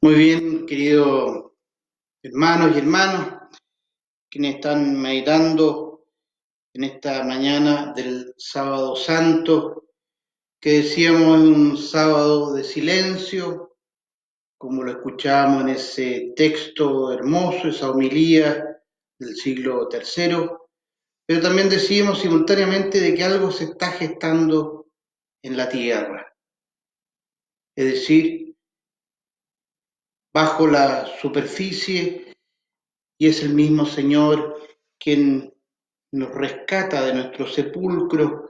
Muy bien, queridos hermanos y hermanas, quienes están meditando en esta mañana del Sábado Santo, que decíamos es un sábado de silencio, como lo escuchábamos en ese texto hermoso, esa homilía del siglo III, pero también decíamos simultáneamente de que algo se está gestando en la tierra, es decir, bajo la superficie, y es el mismo Señor quien nos rescata de nuestro sepulcro,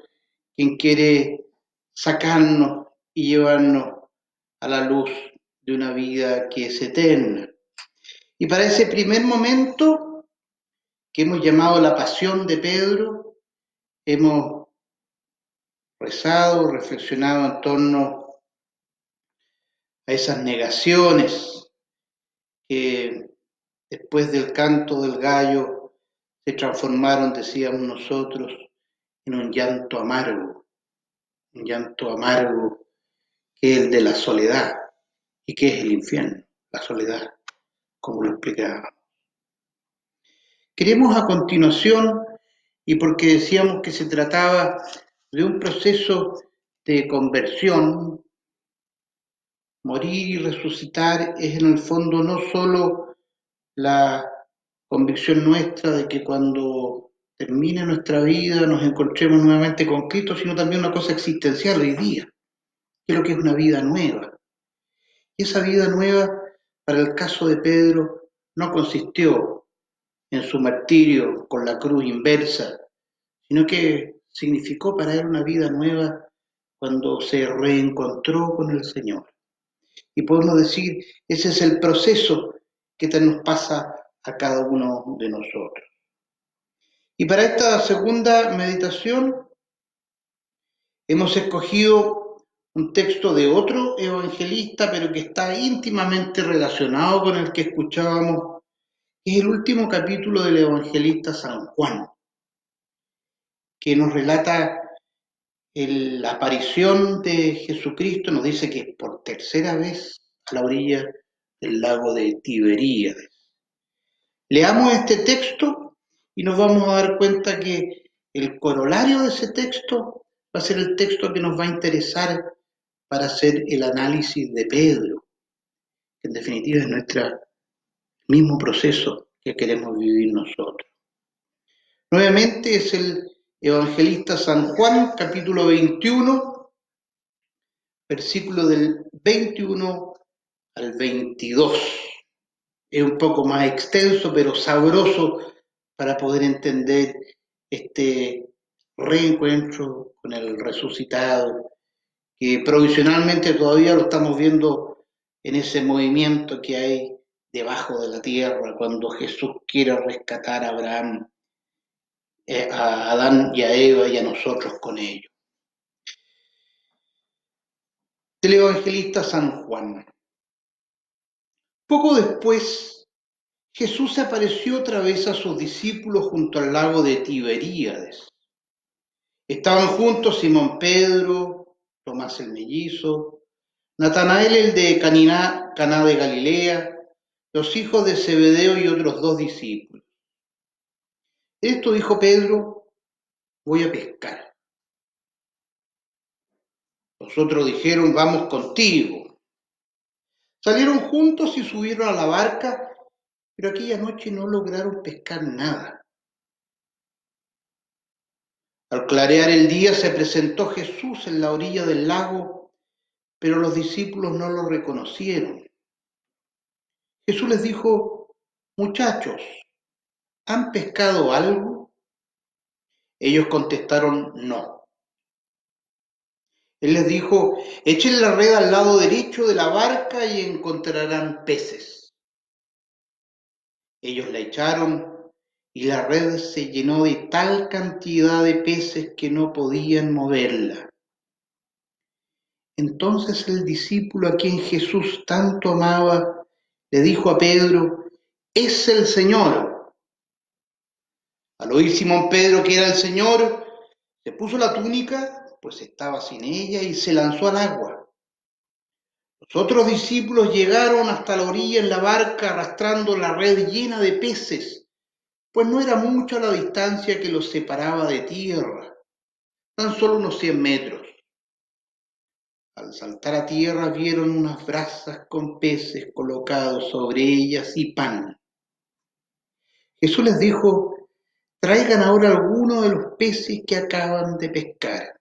quien quiere sacarnos y llevarnos a la luz de una vida que es eterna. Y para ese primer momento que hemos llamado la pasión de Pedro, hemos rezado, reflexionado en torno a esas negaciones que después del canto del gallo se transformaron, decíamos nosotros, en un llanto amargo que es el de la soledad. ¿Y qué es el infierno? La soledad, como lo explicaba. Queremos a continuación, y porque decíamos que se trataba de un proceso de conversión, morir y resucitar es en el fondo no solo la convicción nuestra de que cuando termine nuestra vida nos encontremos nuevamente con Cristo, sino también una cosa existencial hoy día, que es lo que es una vida nueva. Y esa vida nueva, para el caso de Pedro, no consistió en su martirio con la cruz inversa, sino que significó para él una vida nueva cuando se reencontró con el Señor. Y podemos decir, ese es el proceso que nos pasa a cada uno de nosotros. Y para esta segunda meditación hemos escogido un texto de otro evangelista, pero que está íntimamente relacionado con el que escuchábamos. Es el último capítulo del evangelista San Juan, que nos relata la aparición de Jesucristo, nos dice que es por tercera vez a la orilla del lago de Tiberíades. Leamos este texto y nos vamos a dar cuenta que el corolario de ese texto va a ser el texto que nos va a interesar para hacer el análisis de Pedro, que en definitiva es nuestro mismo proceso que queremos vivir nosotros. Nuevamente es el evangelista San Juan, capítulo 21, versículo del 21 al 22. Es un poco más extenso, pero sabroso para poder entender este reencuentro con el resucitado, que provisionalmente todavía lo estamos viendo en ese movimiento que hay debajo de la tierra cuando Jesús quiere rescatar a Abraham, a Adán y a Eva y a nosotros con ellos. Del evangelista San Juan. Poco después, Jesús se apareció otra vez a sus discípulos junto al lago de Tiberíades. Estaban juntos Simón Pedro, Tomás el mellizo, Natanael el de Caná de Galilea, los hijos de Zebedeo y otros dos discípulos. Esto dijo Pedro: voy a pescar. Los otros dijeron: vamos contigo. Salieron juntos y subieron a la barca, pero aquella noche no lograron pescar nada. Al clarear el día se presentó Jesús en la orilla del lago, pero los discípulos no lo reconocieron. Jesús les dijo: muchachos, ¿han pescado algo? Ellos contestaron: no. Él les dijo: echen la red al lado derecho de la barca y encontrarán peces. Ellos la echaron y la red se llenó de tal cantidad de peces que no podían moverla. Entonces el discípulo a quien Jesús tanto amaba le dijo a Pedro: es el Señor. Al oír Simón Pedro que era el Señor, se puso la túnica, pues estaba sin ella, y se lanzó al agua. Los otros discípulos llegaron hasta la orilla en la barca arrastrando la red llena de peces, pues no era mucha la distancia que los separaba de tierra, tan solo unos 100 metros. Al saltar a tierra vieron unas brasas con peces colocados sobre ellas y pan. Jesús les dijo: traigan ahora alguno de los peces que acaban de pescar.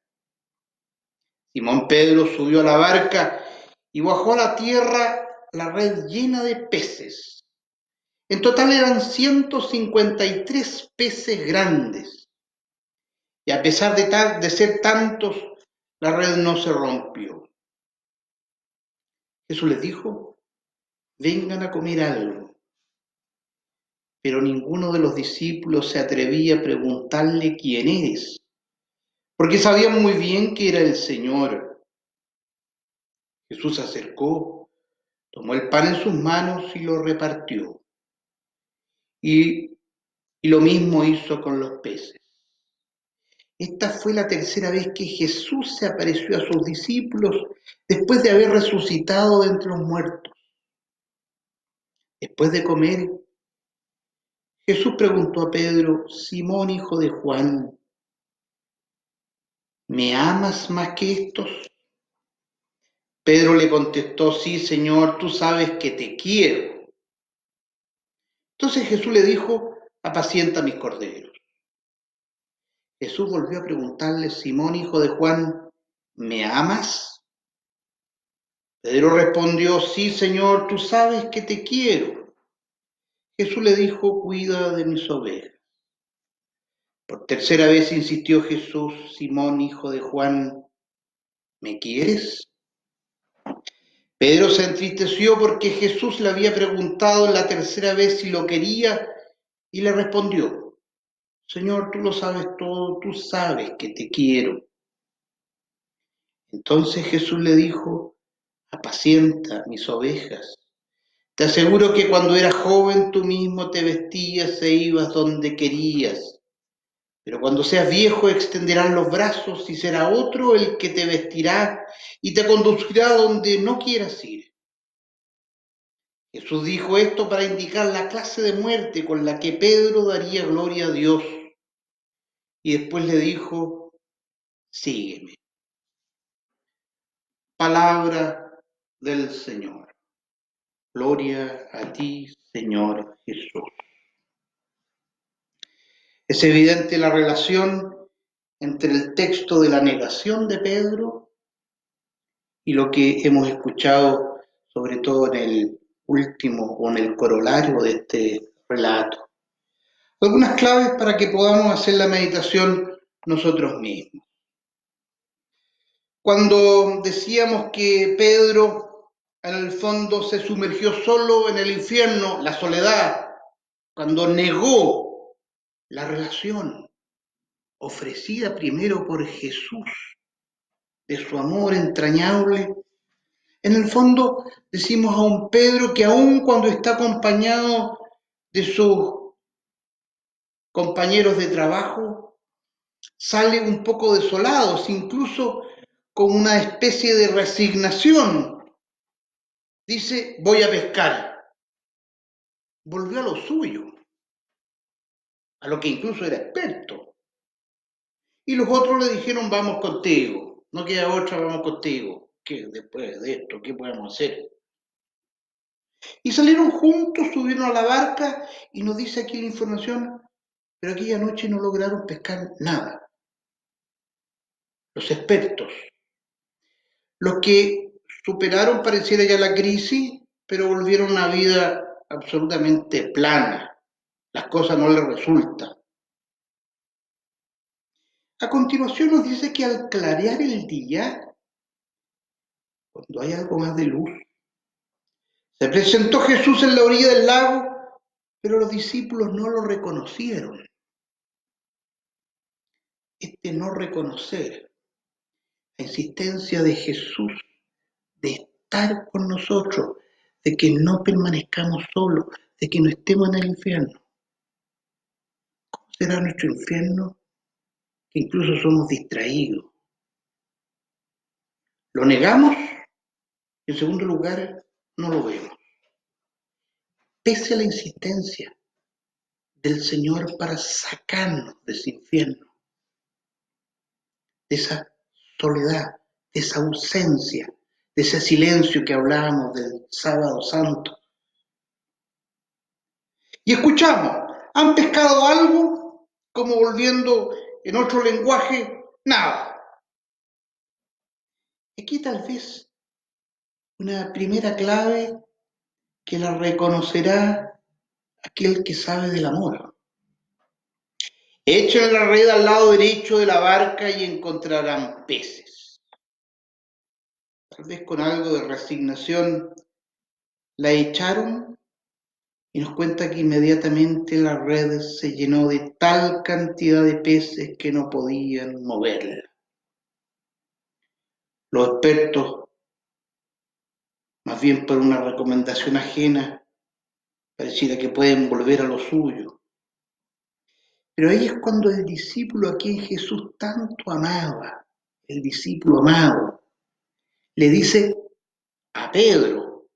Simón Pedro subió a la barca y bajó a la tierra la red llena de peces. En total eran 153 peces grandes. Y a pesar de ser tantos, la red no se rompió. Jesús les dijo: vengan a comer algo. Pero ninguno de los discípulos se atrevía a preguntarle: ¿quién eres? Porque sabían muy bien que era el Señor. Jesús se acercó, tomó el pan en sus manos y lo repartió. Y lo mismo hizo con los peces. Esta fue la tercera vez que Jesús se apareció a sus discípulos después de haber resucitado de entre los muertos. Después de comer, Jesús preguntó a Pedro: Simón, hijo de Juan, ¿me amas más que estos? Pedro le contestó: sí, Señor, tú sabes que te quiero. Entonces Jesús le dijo: apacienta mis corderos. Jesús volvió a preguntarle: Simón, hijo de Juan, ¿me amas? Pedro respondió: sí, Señor, tú sabes que te quiero. Jesús le dijo: cuida de mis ovejas. Por tercera vez insistió Jesús: Simón, hijo de Juan, ¿me quieres? Pedro se entristeció porque Jesús le había preguntado la tercera vez si lo quería y le respondió: Señor, tú lo sabes todo, tú sabes que te quiero. Entonces Jesús le dijo: apacienta mis ovejas. Te aseguro que cuando eras joven tú mismo te vestías e ibas donde querías, pero cuando seas viejo extenderás los brazos y será otro el que te vestirá y te conducirá donde no quieras ir. Jesús dijo esto para indicar la clase de muerte con la que Pedro daría gloria a Dios. Y después le dijo: sígueme. Palabra del Señor. Gloria a ti, Señor Jesús. Es evidente la relación entre el texto de la negación de Pedro y lo que hemos escuchado, sobre todo en el último o en el corolario de este relato. Algunas claves para que podamos hacer la meditación nosotros mismos. Cuando decíamos que Pedro en el fondo se sumergió solo en el infierno, la soledad, cuando negó la relación ofrecida primero por Jesús, de su amor entrañable, en el fondo decimos a un Pedro que aun cuando está acompañado de sus compañeros de trabajo, sale un poco desolado, incluso con una especie de resignación. Dice: voy a pescar. Volvió a lo suyo, a lo que incluso era experto. Y los otros le dijeron: vamos contigo, no queda otra, vamos contigo. ¿Qué después de esto? ¿Qué podemos hacer? Y salieron juntos, subieron a la barca y nos dice aquí la información, pero aquella noche no lograron pescar nada. Los expertos, los que superaron pareciera ya la crisis, pero volvieron a una vida absolutamente plana. Las cosas no les resultan. A continuación nos dice que al clarear el día, cuando hay algo más de luz, se presentó Jesús en la orilla del lago, pero los discípulos no lo reconocieron. Este no reconocer, la insistencia de Jesús de estar con nosotros, de que no permanezcamos solos, de que no estemos en el infierno. ¿Cómo será nuestro infierno? Que incluso somos distraídos. Lo negamos En segundo lugar, no lo vemos. Pese a la insistencia del Señor para sacarnos de ese infierno, de esa soledad, de esa ausencia, de ese silencio que hablábamos del sábado santo. Y escuchamos, ¿han pescado algo? Como volviendo en otro lenguaje, nada. Aquí tal vez una primera clave que la reconocerá aquel que sabe del amor. Echen la red al lado derecho de la barca y encontrarán peces. Tal vez con algo de resignación la echaron y nos cuenta que inmediatamente la red se llenó de tal cantidad de peces que no podían moverla. Los expertos, más bien por una recomendación ajena, pareciera que pueden volver a lo suyo. Pero ahí es cuando el discípulo a quien Jesús tanto amaba, el discípulo amado, le dice a Pedro,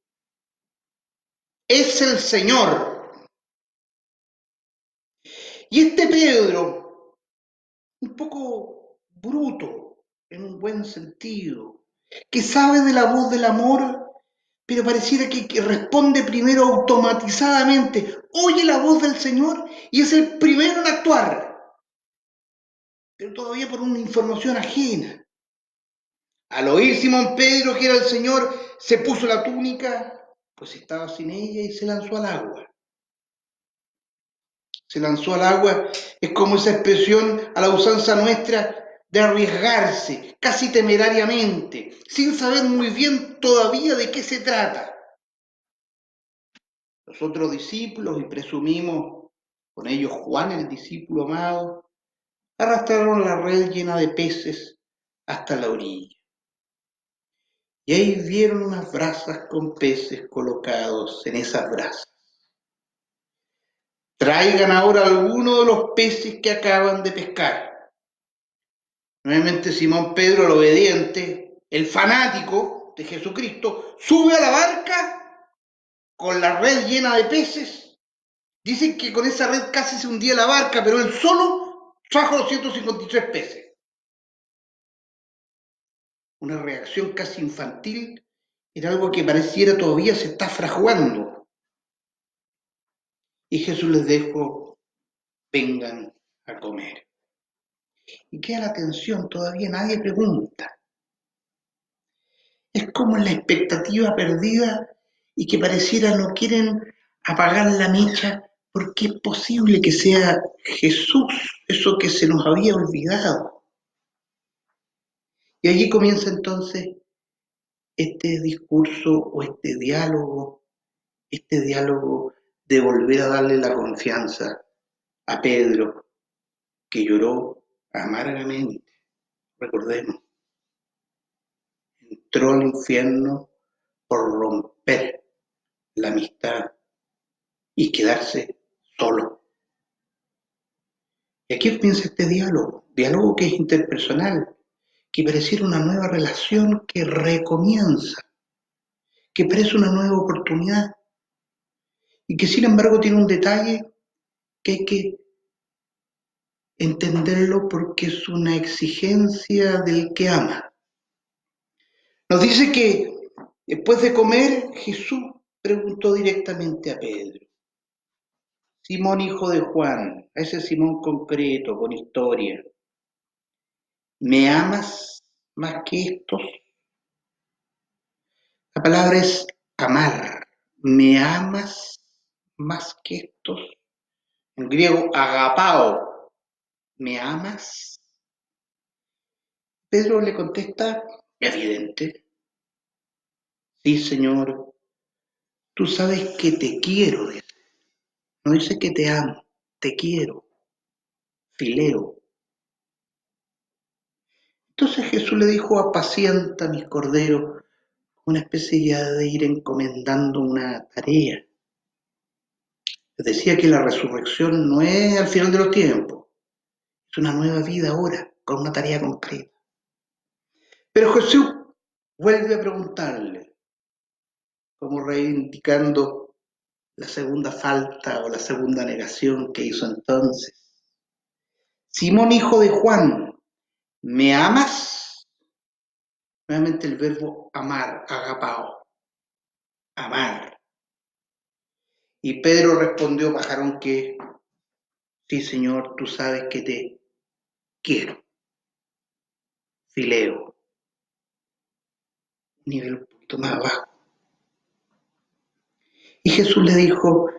es el Señor. Y este Pedro, un poco bruto, en un buen sentido, que sabe de la voz del amor, pero pareciera que responde primero automatizadamente, oye la voz del Señor y es el primero en actuar, pero todavía por una información ajena. Al oír Simón Pedro que era el Señor, se puso la túnica, pues estaba sin ella y se lanzó al agua. Se lanzó al agua es como esa expresión a la usanza nuestra de arriesgarse, casi temerariamente, sin saber muy bien todavía de qué se trata. Los otros discípulos, y presumimos con ellos Juan, el discípulo amado, arrastraron la red llena de peces hasta la orilla. Y ahí vieron unas brasas con peces colocados en esas brasas. Traigan ahora alguno de los peces que acaban de pescar. Nuevamente Simón Pedro, el obediente, el fanático de Jesucristo, sube a la barca con la red llena de peces. Dicen que con esa red casi se hundía la barca, pero él solo trajo 253 peces. Una reacción casi infantil en algo que pareciera todavía se está fraguando. Y Jesús les dijo, vengan a comer. Y queda la atención, todavía nadie pregunta. Es como en la expectativa perdida y que pareciera no quieren apagar la mecha porque es posible que sea Jesús, eso que se nos había olvidado. Y allí comienza entonces este discurso o este diálogo de volver a darle la confianza a Pedro, que lloró amargamente, recordemos, entró al infierno por romper la amistad y quedarse solo. Y aquí comienza este diálogo que es interpersonal, que pareciera una nueva relación que recomienza, que parece una nueva oportunidad y que sin embargo tiene un detalle que hay que entenderlo porque es una exigencia del que ama. Nos dice que después de comer Jesús preguntó directamente a Pedro, Simón hijo de Juan, a ese Simón concreto, con historia, ¿me amas más que estos? La palabra es amar. ¿Me amas más que estos? En griego, agapao. ¿Me amas? Pedro le contesta, evidente. Sí, Señor, tú sabes que te quiero. No dice que te amo, te quiero. Fileo. Entonces Jesús le dijo, apacienta mis corderos, una especie ya de ir encomendando una tarea. Les decía que la resurrección no es al final de los tiempos, es una nueva vida ahora, con una tarea concreta. Pero Jesús vuelve a preguntarle, como reivindicando la segunda falta o la segunda negación que hizo entonces. Simón, hijo de Juan, ¿me amas? Nuevamente el verbo amar, agapao, amar. Y Pedro respondió, pajarón, que sí, Señor, tú sabes que te quiero. Fileo, un nivel un poquito más abajo. Y Jesús le dijo,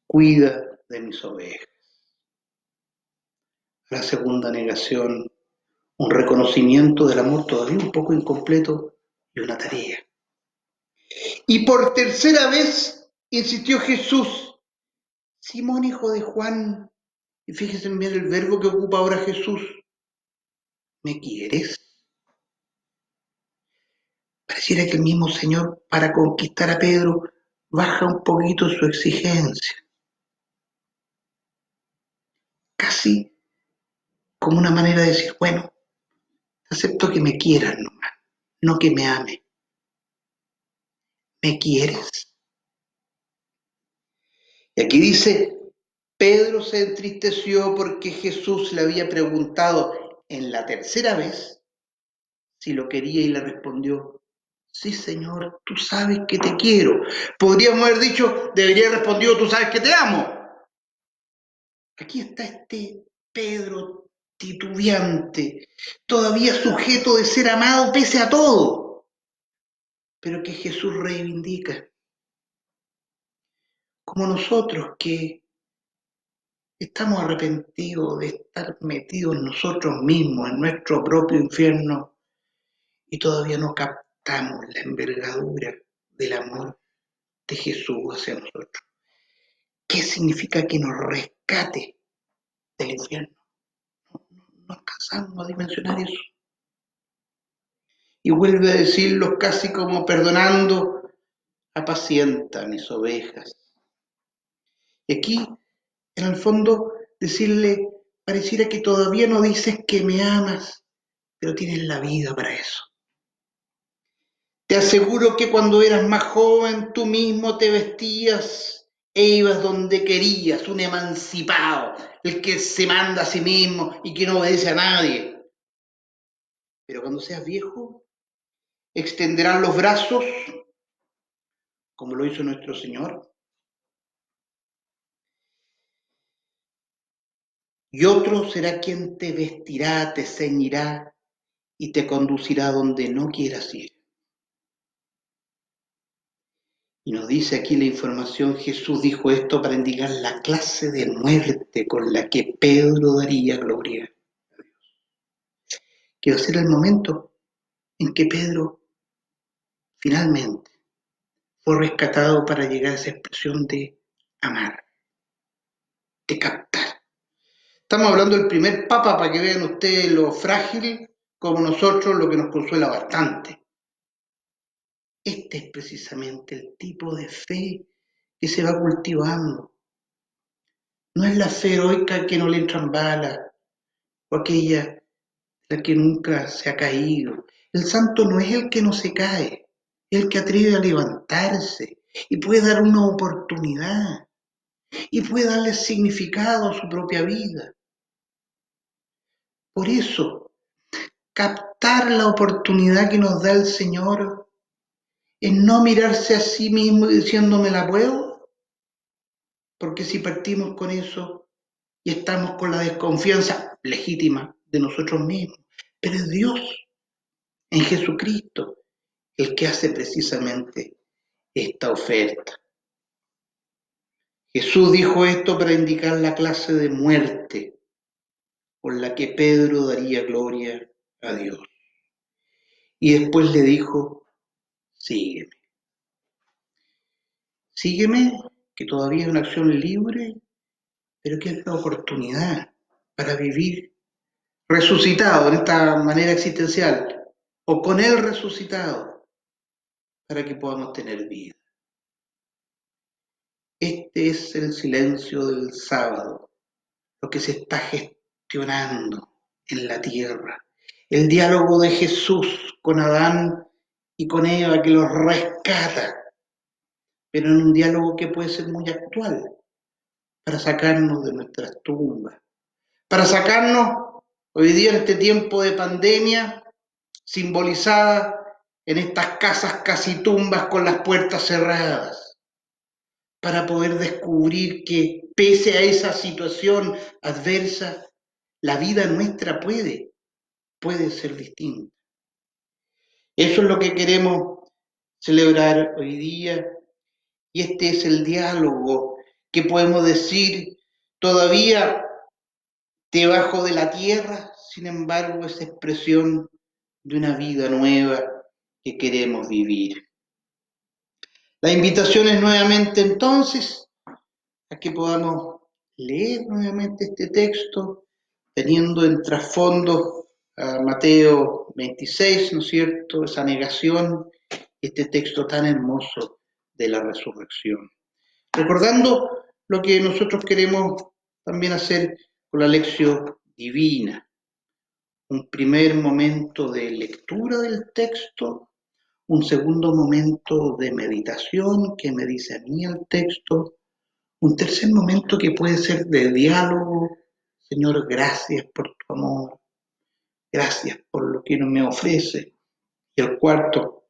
cuida de mis ovejas. La segunda negación, un reconocimiento del amor todavía un poco incompleto y una tarea. Y por tercera vez insistió Jesús, Simón, hijo de Juan, y fíjense bien el verbo que ocupa ahora Jesús, ¿me quieres? Pareciera que el mismo Señor, para conquistar a Pedro, baja un poquito su exigencia, casi como una manera de decir, bueno, acepto que me quieras nomás, no que me ame. ¿Me quieres? Y aquí dice, Pedro se entristeció porque Jesús le había preguntado en la tercera vez si lo quería y le respondió, sí, Señor, tú sabes que te quiero. Podríamos haber dicho, debería haber respondido, tú sabes que te amo. Aquí está este Pedro titubeante, todavía sujeto de ser amado pese a todo, pero que Jesús reivindica, como nosotros que estamos arrepentidos de estar metidos nosotros mismos en nuestro propio infierno y todavía no captamos la envergadura del amor de Jesús hacia nosotros. ¿Qué significa que nos rescate del infierno? No alcanzamos a dimensionar eso. Y vuelve a decirlo casi como perdonando, apacienta mis ovejas. Y aquí, en el fondo, decirle, pareciera que todavía no dices que me amas, pero tienes la vida para eso. Te aseguro que cuando eras más joven tú mismo te vestías e ibas donde querías, un emancipado, el que se manda a sí mismo y que no obedece a nadie. Pero cuando seas viejo, extenderán los brazos, como lo hizo nuestro Señor, y otro será quien te vestirá, te ceñirá y te conducirá donde no quieras ir. Y nos dice aquí la información, Jesús dijo esto para indicar la clase de muerte con la que Pedro daría gloria. Que va a ser el momento en que Pedro finalmente fue rescatado para llegar a esa expresión de amar, de captar. Estamos hablando del primer papa para que vean ustedes lo frágil como nosotros, lo que nos consuela bastante. Este es precisamente el tipo de fe que se va cultivando. No es la fe heroica que no le entran balas o aquella la que nunca se ha caído. El santo no es el que no se cae, es el que atreve a levantarse y puede dar una oportunidad y puede darle significado a su propia vida. Por eso, captar la oportunidad que nos da el Señor es no mirarse a sí mismo y diciendo me la puedo, porque si partimos con eso y estamos con la desconfianza legítima de nosotros mismos, pero es Dios en Jesucristo el que hace precisamente esta oferta. Jesús dijo esto para indicar la clase de muerte por la que Pedro daría gloria a Dios. Y después le dijo, sígueme. Sígueme, que todavía es una acción libre, pero que es la oportunidad para vivir resucitado en esta manera existencial, o con Él resucitado, para que podamos tener vida. Este es el silencio del sábado, lo que se está gestionando en la tierra. El diálogo de Jesús con Adán y con Eva que los rescata pero en un diálogo que puede ser muy actual, para sacarnos de nuestras tumbas, para sacarnos hoy día en este tiempo de pandemia, simbolizada en estas casas casi tumbas con las puertas cerradas, para poder descubrir que pese a esa situación adversa, la vida nuestra puede ser distinta. Eso es lo que queremos celebrar hoy día y este es el diálogo que podemos decir todavía debajo de la tierra, sin embargo, es expresión de una vida nueva que queremos vivir. La invitación es nuevamente entonces a que podamos leer nuevamente este texto, teniendo en trasfondo a Mateo 26, ¿no es cierto?, esa negación, este texto tan hermoso de la resurrección. Recordando lo que nosotros queremos también hacer con la lección divina, un primer momento de lectura del texto, un segundo momento de meditación que me dice a mí el texto, un tercer momento que puede ser de diálogo. Señor, gracias por tu amor, gracias por lo que me ofrece. Y el cuarto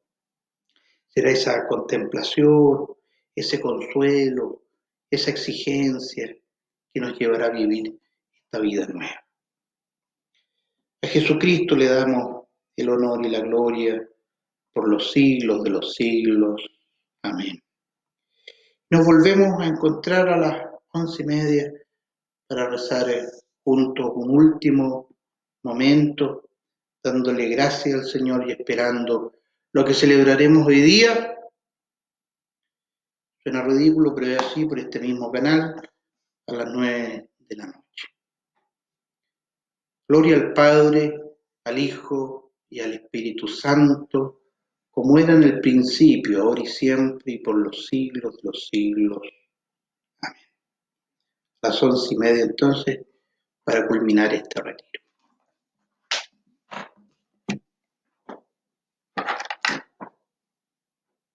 será esa contemplación, ese consuelo, esa exigencia que nos llevará a vivir esta vida nueva. A Jesucristo le damos el honor y la gloria por los siglos de los siglos. Amén. Nos volvemos a encontrar a las 11:30 para rezar juntos un último momento, dándole gracias al Señor y esperando lo que celebraremos hoy día. Suena ridículo, pero es así, por este mismo canal, a las 9 de la noche. Gloria al Padre, al Hijo y al Espíritu Santo, como era en el principio, ahora y siempre, y por los siglos de los siglos. Amén. Las 11:30 entonces, para culminar este retiro.